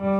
Hi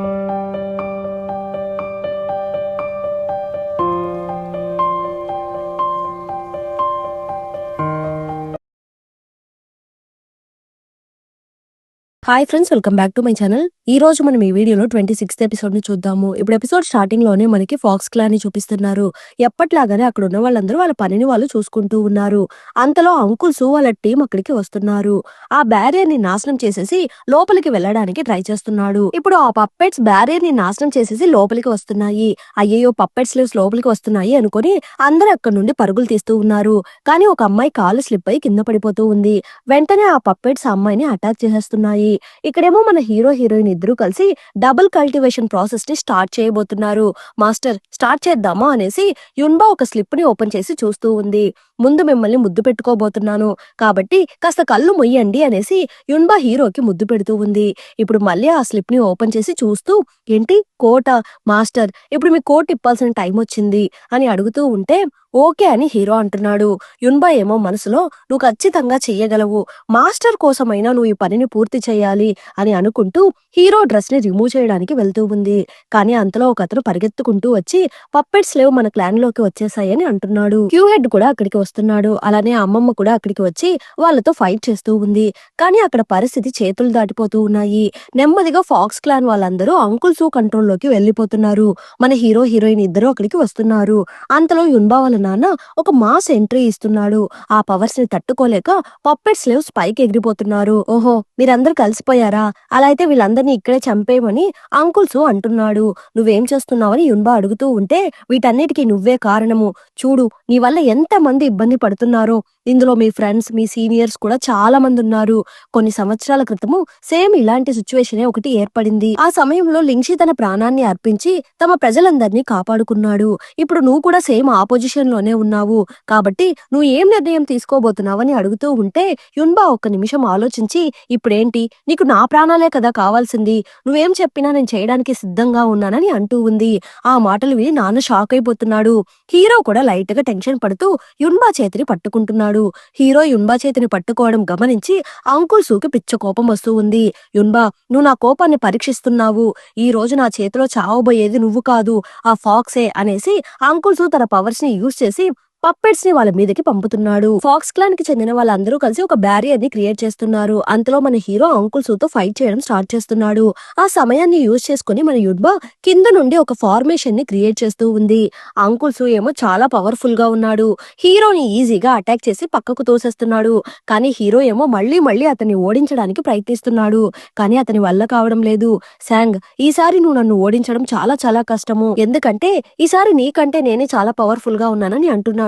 friends, welcome back to my channel. ఈ రోజు మనం ఈ వీడియోలో 26th ఎపిసోడ్ ని చూద్దాము. ఇప్పుడు ఎపిసోడ్ స్టార్టింగ్ లోనే మనకి ఫాక్స్ క్లాన్ ని చూపిస్తున్నారు. ఎప్పట్లాగానే అక్కడ ఉన్న వాళ్ళందరూ వాళ్ళ పనిని వాళ్ళు చూసుకుంటూ ఉన్నారు. అంతలో అంకుల్స్ వాళ్ళ టీం అక్కడికి వస్తున్నారు. ఆ బ్యారియర్ ని నాశనం చేసేసి లోపలికి వెళ్ళడానికి ట్రై చేస్తున్నాడు. ఇప్పుడు ఆ పప్పెట్స్ బ్యారియర్ ని నాశనం చేసేసి లోపలికి వస్తున్నాయి. అయ్యయ్యో, పప్పెట్ స్లీవ్స్ లోపలికి వస్తున్నాయి అనుకుని అందరూ అక్కడ నుండి పరుగులు తీస్తూ ఉన్నారు. కానీ ఒక అమ్మాయి కాలు స్లిప్ అయి కింద పడిపోతూ ఉంది. వెంటనే ఆ పప్పెట్స్ ఆ అమ్మాయిని అటాక్ చేసేస్తున్నాయి. ఇక్కడేమో మన హీరో హీరోయిన్ ఇద్దరు కలిసి డబుల్ కల్టివేషన్ ప్రాసెస్ ని స్టార్ట్ చేయబోతున్నారు. మాస్టర్, స్టార్ట్ చేద్దామా అనేసి యున్బా ఒక స్లిప్ ని ఓపెన్ చేసి చూస్తూ ఉంది. ముందు మిమ్మల్ని ముద్దు పెట్టుకోబోతున్నాను కాబట్టి కాస్త కళ్ళు మొయ్యండి అనేసి యున్బా హీరోకి ముద్దు పెడుతూ ఉంది. ఇప్పుడు మళ్ళీ ఆ స్లిప్ ని ఓపెన్ చేసి చూస్తూ, ఏంటి కోట మాస్టర్, ఇప్పుడు మీ కోట్ ఇప్పాల్సిన టైం వచ్చింది అని అడుగుతూ ఉంటే ఓకే అని హీరో అంటున్నాడు. యున్బా ఏమో మనసులో, నువ్వు ఖచ్చితంగా చెయ్యగలవు, మాస్టర్ కోసమైనా నువ్వు ఈ పనిని పూర్తి చేయాలి అని అనుకుంటూ హీరో డ్రెస్ ని రిమూవ్ చేయడానికి వెళ్తూ ఉంది. కానీ అంతలో ఒక అతను పరిగెత్తుకుంటూ వచ్చి పప్పెట్స్ లేవు మన క్లాన్ లోకి వచ్చేసాయని అంటున్నాడు. క్యూ హెడ్ కూడా అక్కడికి వస్తున్నాడు. అలానే అమ్మమ్మ కూడా అక్కడికి వచ్చి వాళ్ళతో ఫైట్ చేస్తూ ఉంది. కానీ అక్కడ పరిస్థితి చేతులు దాటిపోతూ ఉన్నాయి. నెమ్మదిగా ఫాక్స్ క్లాన్ వాళ్ళందరూ అంకుల్స్ కంట్రోల్ లోకి వెళ్లిపోతున్నారు. మన హీరో హీరోయిన్ ఇద్దరు అక్కడికి వస్తున్నారు. అంతలో యున్బా వాళ్ళ నాన్న ఒక మాస్ ఎంట్రీ ఇస్తున్నాడు. ఆ పవర్స్ ని తట్టుకోలేక పప్పెట్ స్లేవ్స్ పైకి ఎగిరిపోతున్నారు. ఓహో, మీరందరూ కలిసిపోయారా? అలా అయితే వీళ్ళందరినీ ఇక్కడే చంపేయమని అంకుల్స్ అంటున్నాడు. నువ్వేం చేస్తున్నావని యున్బా అడుగుతూ ఉంటే, వీటన్నిటికీ నువ్వే కారణము. చూడు, నీ వల్ల ఎంత మంది ఇబ్బంది పడుతున్నారో. ఇందులో మీ ఫ్రెండ్స్, మీ సీనియర్స్ కూడా చాలా మంది ఉన్నారు. కొన్ని సంవత్సరాల క్రితము సేమ్ ఇలాంటి సిచ్యువేషనే ఒకటి ఏర్పడింది. ఆ సమయంలో లింగ్షి తన ప్రాణాన్ని అర్పించి తమ ప్రజలందరినీ కాపాడుకున్నాడు. ఇప్పుడు నువ్వు కూడా సేమ్ ఆపోజిషన్ లోనే ఉన్నావు. కాబట్టి నువ్వు ఏం నిర్ణయం తీసుకోబోతున్నావని అడుగుతూ ఉంటే యున్బా ఒక్క నిమిషం ఆలోచించి, ఇప్పుడేంటి, నీకు నా ప్రాణాలే కదా కావాల్సింది, నువ్వేం చెప్పినా నేను చేయడానికి సిద్ధంగా ఉన్నానని అంటూ ఉంది. ఆ మాటలు విని నాన్న షాక్ అయిపోతున్నాడు. హీరో కూడా లైట్ గా టెన్షన్ పడుతూ యున్బా చేతిని పట్టుకుంటున్నాడు. హీరో యున్బా చేతిని పట్టుకోవడం గమనించి అంకుల్సుకి పిచ్చ కోపం వస్తూ ఉంది. యున్బా, నువ్వు నా కోపాన్ని పరీక్షిస్తున్నావు. ఈ రోజు నా చేతిలో చావబోయేది నువ్వు కాదు, ఆ ఫాక్సే అనేసి అంకుల్స్ తన పవర్స్ ని యూజ్ చేసి పప్పెట్స్ ని వాళ్ళ మీదకి పంపుతున్నాడు. ఫాక్స్ క్లాన్ కి చెందిన వాళ్ళందరూ కలిసి ఒక బ్యారియర్ ని క్రియేట్ చేస్తున్నారు. అంతలో మన హీరో అంకుల్స్ తో ఫైట్ చేయడం స్టార్ట్ చేస్తున్నాడు. ఆ సమయాన్ని యూజ్ చేసుకుని మన యుడ్బా కింద నుండి ఒక ఫార్మేషన్ ని క్రియేట్ చేస్తూ ఉంది. అంకుల్స్ ఏమో చాలా పవర్ఫుల్ గా ఉన్నాడు. హీరోని ఈజీగా అటాక్ చేసి పక్కకు తోసేస్తున్నాడు. కానీ హీరో ఏమో మళ్ళీ అతన్ని ఓడించడానికి ప్రయత్నిస్తున్నాడు. కానీ అతని వల్ల కావడం లేదు. శాంగ్, ఈసారి నువ్వు నన్ను ఓడించడం చాలా చాలా కష్టము. ఎందుకంటే ఈసారి నీకంటే నేనే చాలా పవర్ఫుల్ గా ఉన్నానని అంటున్నాడు.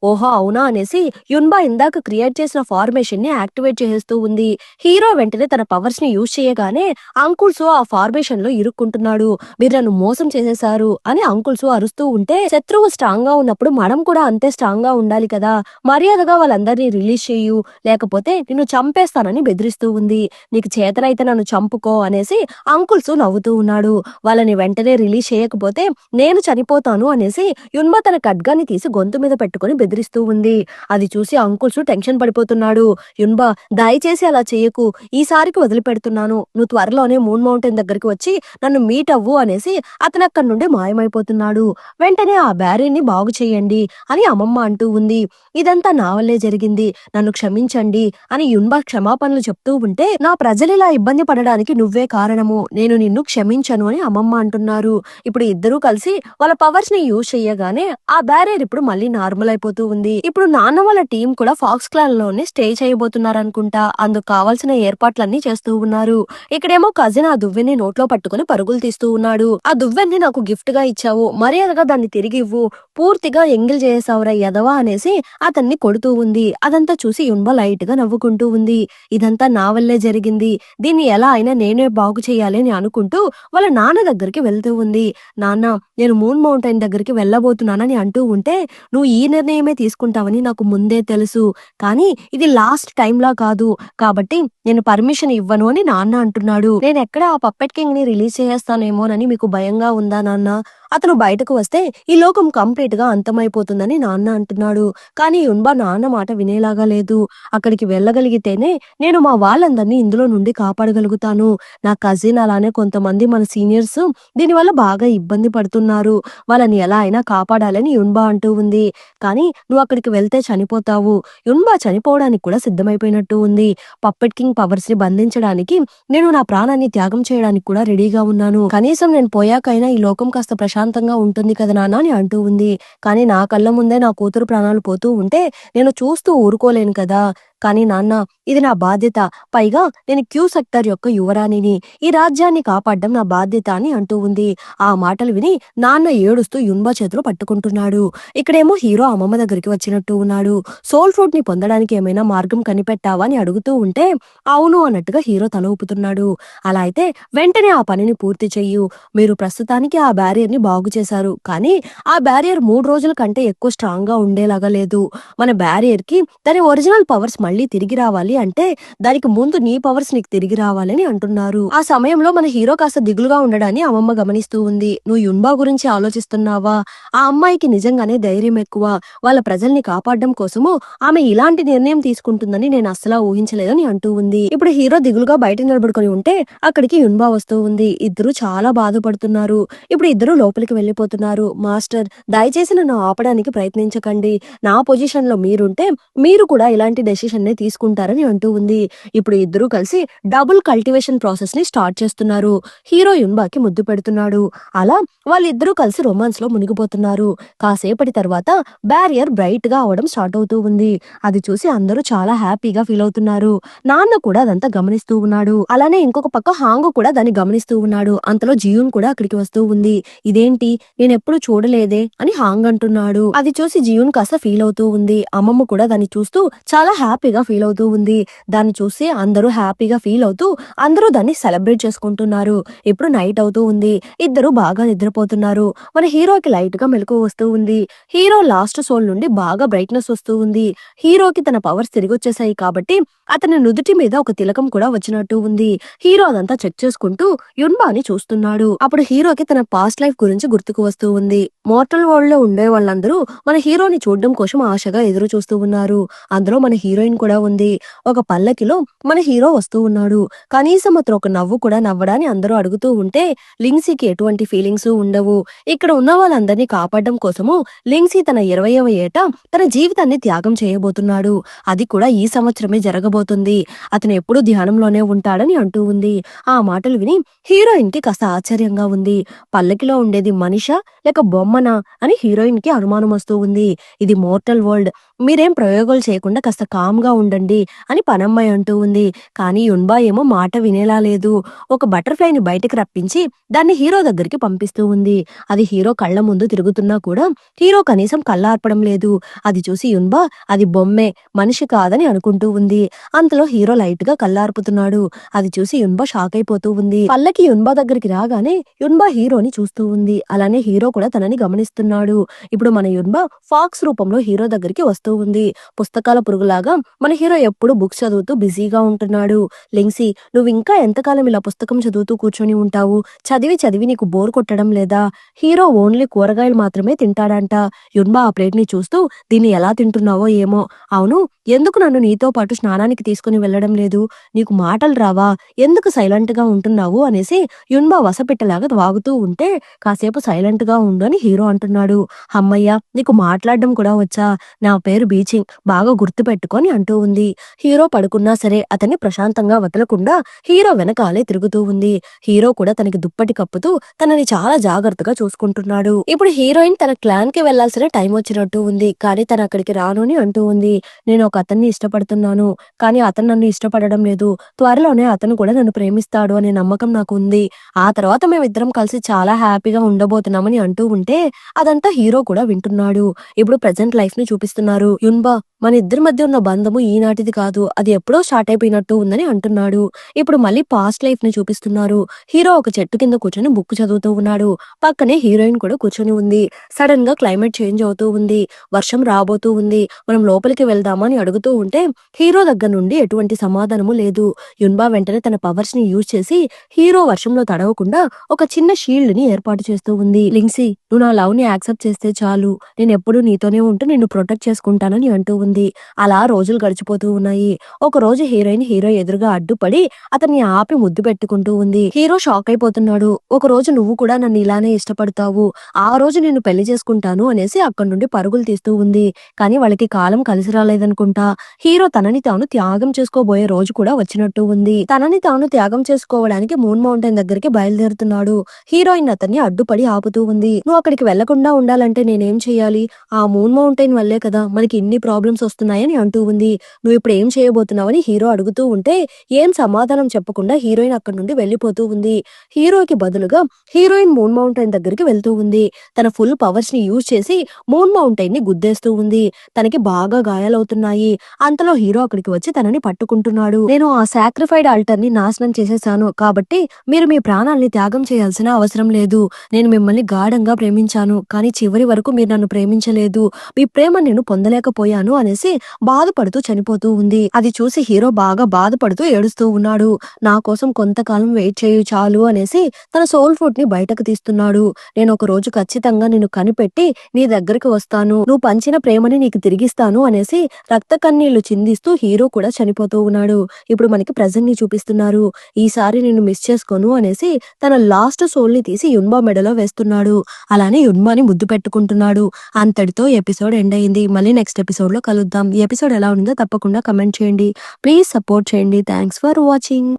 ఓహో అవునా అనేసి యున్బా ఇందాక క్రియేట్ చేసిన ఫార్మేషన్ ని యాక్టివేట్ చేస్తూ ఉంది. హీరో వెంటనే తన పవర్స్ ని యూజ్ చేయగానే అంకుల్స్ ఆ ఫార్మేషన్ లో ఇరుక్కుంటున్నాడు. మీరు నన్ను మోసం చేసేశారు అని అంకుల్స్ అరుస్తూ ఉంటే, శత్రువు స్ట్రాంగ్ గా ఉన్నప్పుడు మనం కూడా అంతే స్ట్రాంగ్ గా ఉండాలి కదా, మర్యాదగా వాళ్ళందరినీ రిలీజ్ చేయు, లేకపోతే నిన్ను చంపేస్తానని బెదిరిస్తూ ఉంది. నీకు చేతనైతే నన్ను చంపుకో అనేసి అంకుల్స్ నవ్వుతూ ఉన్నాడు. వాళ్ళని వెంటనే రిలీజ్ చేయకపోతే నేను చనిపోతాను అనేసి యున్బా తన ఖడ్గాన్ని తీసి గొంతు మీద పెట్టుకుని బెదిరిస్తూ ఉంది. అది చూసి అంకుల్స్ టెన్షన్ పడిపోతున్నాడు. యున్బా, దయచేసి అలా చేయకు, ఈసారికి వదిలిపెడుతున్నాను, నువ్వు త్వరలోనే మూన్ మౌంటైన్ దగ్గరికి వచ్చి నన్ను మీట్ అవ్వు అనేసి అతను అక్కడి నుండి మాయమైపోతున్నాడు. వెంటనే ఆ బ్యారియర్ ని బాగు చేయండి అని అమ్మమ్మ అంటూ ఉంది. ఇదంతా నా వల్లే జరిగింది, నన్ను క్షమించండి అని యున్బా క్షమాపణలు చెప్తూ ఉంటే, నా ప్రజలు ఇలా ఇబ్బంది పడడానికి నువ్వే కారణము, నేను నిన్ను క్షమించను అని అమ్మమ్మ అంటున్నారు. ఇప్పుడు ఇద్దరూ కలిసి వాళ్ళ పవర్స్ ని యూజ్ చేయగానే ఆ బ్యారియర్ ఇప్పుడు మళ్ళీ నార్మల్ అయిపోతూ ఉంది. ఇప్పుడు నాన్న వాళ్ళ టీం కూడా ఫాక్స్ క్లాన్ లోనే స్టే చేయబోతున్నారు అనుకుంటా. అందుకు కావాల్సిన ఏర్పాట్లన్నీ చేస్తూ ఉన్నారు. ఇక్కడేమో కజిన్ ఆ దువ్వెని నోట్లో పట్టుకుని పరుగులు తీస్తూ ఉన్నాడు. ఆ దువ్వెన్ని నాకు గిఫ్ట్ గా ఇచ్చావు, మర్యాదగా దాన్ని తిరిగి ఇవ్వు, పూర్తిగా ఎంగిల్ చేసావురా యదవా అనేసి అతన్ని కొడుతూ ఉంది. అదంతా చూసి యున్బా లైట్ గా నవ్వుకుంటూ ఉంది. ఇదంతా నా వల్లే జరిగింది, దీన్ని ఎలా అయినా నేనే బాగు చేయాలి అని అనుకుంటూ వాళ్ళ నాన్న దగ్గరికి వెళ్తూ ఉంది. నాన్న, నేను మూన్ మౌంటైన్ దగ్గరికి వెళ్ళబోతున్నానని అంటూ ఉంటే, నువ్వు ఈ నిర్ణయమే తీసుకుంటావని నాకు ముందే తెలుసు, కానీ ఇది లాస్ట్ టైంలా కాదు, కాబట్టి నేను పర్మిషన్ ఇవ్వను అని నాన్న అంటున్నాడు. నేను ఎక్కడ ఆ పప్పెట్ కింగ్ ని రిలీజ్ చేస్తానేమోనని మీకు భయంగా ఉందా నాన్న? అతను బయటకు వస్తే ఈ లోకం కంప్లీట్ ఓవర్‌నైట్‌గా అంతమైపోతుందని నాన్న అంటున్నాడు. కానీ యున్బా నాన్న మాట వినేలాగా లేదు. అక్కడికి వెళ్ళగలిగితేనే నేను మా వాళ్ళందరినీ ఇందులో నుండి కాపాడగలుగుతాను. నా కజిన్ అలానే కొంతమంది మన సీనియర్స్ దీనివల్ల బాగా ఇబ్బంది పడుతున్నారు. వాళ్ళని ఎలా అయినా కాపాడాలని యున్బా అంటూ ఉంది. కానీ నువ్వక్కడికి వెళ్తే చనిపోతావు. యున్బా చనిపోవడానికి కూడా సిద్ధమైపోయినట్టు ఉంది. పప్పెట్ కింగ్ పవర్స్‌ని బంధించడానికి నేను నా ప్రాణాన్ని త్యాగం చేయడానికి కూడా రెడీగా ఉన్నాను. కనీసం నేను పోయాకైనా ఈ లోకం కాస్త ప్రశాంతంగా ఉంటుంది కదా నాన్న అని అంటూ ఉంది. కానీ నా కళ్ళ ముందే నా కూతురు ప్రాణాలు పోతూ ఉంటే నేను చూస్తూ ఊరుకోలేను కదా! కానీ నాన్న ఇది నా బాధ్యత. పైగా నేను క్యూ సెక్టార్ యొక్క యువరాణిని. ఈ రాజ్యాన్ని కాపాడ్డం నా బాధ్యత అని అంటూ ఉంది. ఆ మాటలు విని నాన్న ఏడుస్తూ యున్బా చేతులు పట్టుకుంటున్నాడు. ఇక్కడేమో హీరో అమ్మమ్మ దగ్గరికి వచ్చినట్టు ఉన్నాడు. సోల్ ఫ్రూట్‌ని పొందడానికి ఏమైనా మార్గం కనిపెట్టావా అని అడుగుతూ ఉంటే అవును అన్నట్టుగా హీరో తల ఊపుతున్నాడు. అలా అయితే వెంటనే ఆ పనిని పూర్తి చెయ్యు. మీరు ప్రస్తుతానికి ఆ బ్యారియర్‌ని బాగు చేశారు. కానీ ఆ బ్యారియర్ 3 రోజుల కంటే ఎక్కువ స్ట్రాంగ్‌గా ఉండేలాగా లేదు. మన బ్యారియర్‌కి దాని ఒరిజినల్ పవర్స్ మళ్ళీ తిరిగి రావాలి అంటే దానికి ముందు నీ పవర్స్ నీకు తిరిగి రావాలని అంటున్నారు. ఆ సమయంలో మన హీరో కాస్త దిగులుగా ఉండడాన్ని అమ్మమ్మ గమనిస్తూ ఉంది. నువ్వు యున్బా గురించి ఆలోచిస్తున్నావా? ఆ అమ్మాయికి నిజంగానే ధైర్యం ఎక్కువ. వాళ్ళ ప్రజల్ని కాపాడడం కోసము ఆమె ఇలాంటి నిర్ణయం తీసుకుంటుందని నేను అస్సలా ఊహించలేదని అంటూ ఉంది. ఇప్పుడు హీరో దిగులుగా బయట నిలబడుకొని ఉంటే అక్కడికి యున్బా వస్తూ ఉంది. ఇద్దరు చాలా బాధపడుతున్నారు. ఇప్పుడు ఇద్దరు లోపలికి వెళ్ళిపోతున్నారు. మాస్టర్ దయచేసి నన్ను ఆపడానికి ప్రయత్నించకండి. నా పొజిషన్ లో మీరుంటే మీరు కూడా ఇలాంటి డెసిషన్ నే తీసుకుంటారని అంటూ ఉంది. ఇప్పుడు ఇద్దరూ కలిసి డబుల్ కల్టివేషన్ ప్రాసెస్ ని స్టార్ట్ చేస్తున్నారు. హీరో యున్బాకి ముద్దు పెడుతున్నాడు. అలా వాళ్ళిద్దరూ కలిసి రొమాన్స్ లో మునిగిపోతున్నారు. కాసేపటి తర్వాత బ్యారియర్ బ్రైట్ గా అవడం స్టార్ట్ అవుతూ ఉంది. అది చూసి అందరూ చాలా హ్యాపీగా ఫీల్ అవుతున్నారు. నాన్న కూడా అదంతా గమనిస్తూ ఉన్నాడు. అలానే ఇంకొక పక్క హాంగ్ కూడా దాన్ని గమనిస్తూ ఉన్నాడు. అంతలో జియూన్ కూడా అక్కడికి వస్తూ ఉంది. ఇదేంటి నేనెప్పుడు చూడలేదే అని హాంగ్ అంటున్నాడు. అది చూసి జియూన్ కాస్త ఫీల్ అవుతూ ఉంది. అమ్మమ్మ కూడా దాన్ని చూస్తూ చాలా హ్యాపీగా ఫీల్ అవుతూ ఉంది. దాన్ని చూసి అందరూ హ్యాపీగా ఫీల్ అవుతూ అందరూ దాన్ని సెలబ్రేట్ చేసుకుంటున్నారు. ఇప్పుడు నైట్ అవుతూ ఉంది. ఇద్దరు బాగా నిద్రపోతున్నారు. మన హీరోకి లైట్ గా మెలకువ వస్తూ ఉంది. హీరో లాస్ట్ సోల్ నుండి బాగా బ్రైట్నెస్ వస్తూ ఉంది. హీరోకి తన పవర్స్ తిరిగొచ్చేసాయి కాబట్టి అతని నుదుటి మీద ఒక తిలకం కూడా వచ్చినట్టు ఉంది. హీరో అదంతా చెక్ చేసుకుంటూ యున్బాని చూస్తున్నాడు. అప్పుడు హీరోకి తన పాస్ట్ లైఫ్ గురించి గుర్తుకు వస్తూ ఉంది. మోర్టల్ వరల్డ్ లో ఉండే వాళ్ళందరూ మన హీరోని చూడడం కోసం ఆశగా ఎదురు చూస్తూ ఉన్నారు. అందులో మన హీరోయిన్ కూడా ఉంది. ఒక పల్లకిలో మన హీరో వస్తూ ఉన్నాడు. కనీసం అతను ఒక నవ్వు కూడా నవ్వడాన్ని అందరూ అడుగుతూ ఉంటే లింగ్సీకి ఎటువంటి ఫీలింగ్స్ ఉండవు. ఇక్కడ ఉన్న వాళ్ళందరినీ కాపాడడం కోసము లింగ్సీ తన 20వ ఏట తన జీవితాన్ని త్యాగం చేయబోతున్నాడు. అది కూడా ఈ సంవత్సరమే జరగబోతుంది. అతను ఎప్పుడూ ధ్యానంలోనే ఉంటాడని అంటూ ఉంది. ఆ మాటలు విని హీరోయిన్ కి కాస్త ఆశ్చర్యంగా ఉంది. పల్లకిలో ఉండేది మనిషా లేక బొమ్మనా అని హీరోయిన్ కి అనుమానం వస్తూ ఉంది. ఇది మోర్టల్ వరల్డ్. మీరేం ప్రయోగాలు చేయకుండా కాస్త కామ్ గా ఉండండి అని పనమ్మాయి అంటూ ఉంది. కానీ యున్బా ఏమో మాట వినేలా లేదు. ఒక బటర్‌ఫ్లైని బయటికి రప్పించి దాన్ని హీరో దగ్గరికి పంపిస్తూ ఉంది. అది హీరో కళ్ళ ముందు తిరుగుతున్నా కూడా హీరో కనీసం కళ్ళార్పడం లేదు. అది చూసి యున్బా అది బొమ్మే మనిషి కాదని అనుకుంటూ ఉంది. అంతలో హీరో లైట్ గా కళ్ళార్పుతున్నాడు. అది చూసి యున్బా షాక్ అయిపోతూ ఉంది. పల్లకి యున్బా దగ్గరికి రాగానే యున్బా హీరోని చూస్తూ ఉంది. అలానే హీరో కూడా తనని గమనిస్తున్నాడు. ఇప్పుడు మన యున్బా ఫాక్స్ రూపంలో హీరో దగ్గరికి వస్తూ ఉంది. పుస్తకాల పురుగులాగా మన హీరో ఎప్పుడు బుక్స్ చదువుతూ బిజీగా ఉంటున్నాడు. లింగ్సీ నువ్వు ఇంకా ఎంతకాలం ఇలా పుస్తకం చదువుతూ కూర్చొని ఉంటావు? చదివి చదివి నీకు బోర్ కొట్టడం లేదా? హీరో ఓన్లీ కూరగాయలు మాత్రమే తింటాడంట. యున్బా ఆ ప్లేట్ ని చూస్తూ దీన్ని ఎలా తింటున్నావో ఏమో. అవును ఎందుకు నన్ను నీతో పాటు స్నానానికి తీసుకుని వెళ్ళడం లేదు? నీకు మాటలు రావా? ఎందుకు సైలెంట్ గా ఉంటున్నావు అనేసి యున్బా వసపిట్టలాగా వాగుతూ ఉంటే కాసేపు సైలెంట్ గా ఉండు అని హీరో అంటున్నాడు. హమ్మయ్య నీకు మాట్లాడడం కూడా వచ్చా? నా పేరు బీచింగ్ బాగా గుర్తు పెట్టుకొని అంటూ ఉంది. హీరో పడుకున్నా సరే అతన్ని ప్రశాంతంగా వదలకుండా హీరో వెనకాలే తిరుగుతూ ఉంది. హీరో కూడా తనకి దుప్పటి కప్పుతూ తనని చాలా జాగ్రత్తగా చూసుకుంటున్నాడు. ఇప్పుడు హీరోయిన్ తన క్లాన్ కి వెళ్లాల్సిన టైం వచ్చినట్టు ఉంది. కానీ తను అక్కడికి రాను అని అంటూ ఉంది. నేను ఒక అతన్ని ఇష్టపడుతున్నాను. కానీ అతను నన్ను ఇష్టపడడం లేదు. త్వరలోనే అతను కూడా నన్ను ప్రేమిస్తాడు అనే నమ్మకం నాకు ఉంది. ఆ తర్వాత మేమిద్దరం కలిసి చాలా హ్యాపీగా ఉండబోతున్నామని అంటూ ఉంటే అదంతా హీరో కూడా వింటున్నాడు. ఇప్పుడు ప్రెజెంట్ లైఫ్ ని చూపిస్తున్నారు. చెప్తున్నాడు. యున్బా, మన ఇద్దరి మధ్య ఉన్న బంధము ఈనాటిది కాదు. అది ఎప్పుడో స్టార్ట్ అయిపోయినట్టు ఉందని అంటున్నాడు. ఇప్పుడు మళ్ళీ పాస్ట్ లైఫ్ ని చూపిస్తున్నారు. హీరో ఒక చెట్టు కింద కూర్చొని బుక్ చదువుతూ ఉన్నాడు. పక్కనే హీరోయిన్ కూడా కూర్చొని ఉంది. సడన్ గా క్లైమేట్ చేంజ్ అవుతూ ఉంది. వర్షం రాబోతూ ఉంది. మనం లోపలికి వెళ్దామా అని అడుగుతూ ఉంటే హీరో దగ్గర నుండి ఎటువంటి సమాధానము లేదు. యున్బా వెంటనే తన పవర్స్ ని యూజ్ చేసి హీరో వర్షంలో తడవకుండా ఒక చిన్న షీల్డ్ ని ఏర్పాటు చేస్తూ ఉంది. లింగ్సీ, నువ్వు నా లవ్ ని యాక్సెప్ట్ చేస్తే చాలు. నేను ఎప్పుడూ నీతోనే ఉంటూ నిన్ను ప్రొటెక్ట్ చేసుకుంటానని అంటూ ఉంది. అలా రోజులు గడిచిపోతూ ఉన్నాయి. ఒక రోజు హీరోయిన్ హీరో ఎదురుగా అడ్డుపడి అతన్ని ఆపి ముద్దు పెట్టుకుంటూ ఉంది. హీరో షాక్ అయిపోతున్నాడు. ఒక రోజు నువ్వు కూడా నన్ను ఇలానే ఇష్టపడతావు, ఆ రోజు నిన్ను పెళ్లి చేసుకుంటాను అనేసి అక్కడి నుండి పరుగులు తీస్తూ ఉంది. కానీ వాళ్ళకి కాలం కలిసి రాలేదనుకుంటా. హీరో తనని తాను త్యాగం చేసుకోబోయే రోజు కూడా వచ్చినట్టు ఉంది. తనని తాను త్యాగం చేసుకోవడానికి మూన్ మౌంటైన్ దగ్గరికి బయలుదేరుతున్నాడు. హీరోయిన్ అతన్ని అడ్డుపడి ఆపుతూ ఉంది. నువ్వు అక్కడికి వెళ్లకుండా ఉండాలంటే నేనేం చెయ్యాలి? ఆ మూన్ మౌంటైన్ వల్లే కదా మనకి ఇన్ని ప్రాబ్లమ్స్ వస్తున్నాయని అంటూ ఉంది. నువ్వు ఇప్పుడు ఏం చేయబోతున్నావని హీరో అడుగుతూ ఉంటే ఏం సమాధానం చెప్పకుండా హీరోయిన్ అక్కడి నుండి వెళ్లిపోతూ ఉంది. హీరోకి బదులుగా హీరోయిన్ మూన్ మౌంటైన్ దగ్గరికి వెళ్తూ ఉంది. తన ఫుల్ పవర్స్ ని యూజ్ చేసి మూన్ మౌంటైన్ ని గుద్దేస్తూ ఉంది. తనకి బాగా గాయాలవుతున్నాయి. అంతలో హీరో అక్కడికి వచ్చి తనని పట్టుకుంటున్నాడు. నేను ఆ సాక్రిఫైడ్ ఆల్టర్ ని నాశనం చేసేసాను కాబట్టి మీరు మీ ప్రాణాల్ని త్యాగం చేయాల్సిన అవసరం లేదు. నేను మిమ్మల్ని గాఢంగా ప్రేమించాను, కానీ చివరి వరకు మీరు నన్ను ప్రేమించలేదు. మీ ప్రేమ నేను పొందలేకపోయాను అనేసి బాధపడుతూ చనిపోతూ ఉంది. అది చూసి హీరో బాగా బాధపడుతూ ఏడుస్తూ ఉన్నాడు. నా కోసం కొంతకాలం వెయిట్ చేయు చాలు అనేసి తన సోల్ ఫుడ్ ని బయటకు తీస్తున్నాడు. నేను ఒక రోజు ఖచ్చితంగా నిన్ను కనిపెట్టి నీ దగ్గరికి వస్తాను. నువ్వు పంచిన ప్రేమని నీకు తిరిగిస్తాను అనేసి రక్త కన్నీళ్లు చిందిస్తూ హీరో కూడా చనిపోతూ ఉన్నాడు. ఇప్పుడు మనకి ప్రెజెంట్ ని చూపిస్తున్నారు. ఈసారి నిన్ను మిస్ చేసుకోను అనేసి తన లాస్ట్ సోల్ ని తీసి యున్బా మెడలో వేస్తున్నాడు. అలానే యున్బాని ముద్దు పెట్టుకుంటున్నాడు. అంతటితో ఎపిసోడ్ ఎండ్ అయింది. మళ్ళీ నెక్స్ట్ ఎపిసోడ్ లో కలుద్దాం. ఈ ఎపిసోడ్ ఎలా ఉందో తప్పకుండా కమెంట్ చేయండి. ప్లీజ్ సపోర్ట్ చేయండి. Thanks for watching.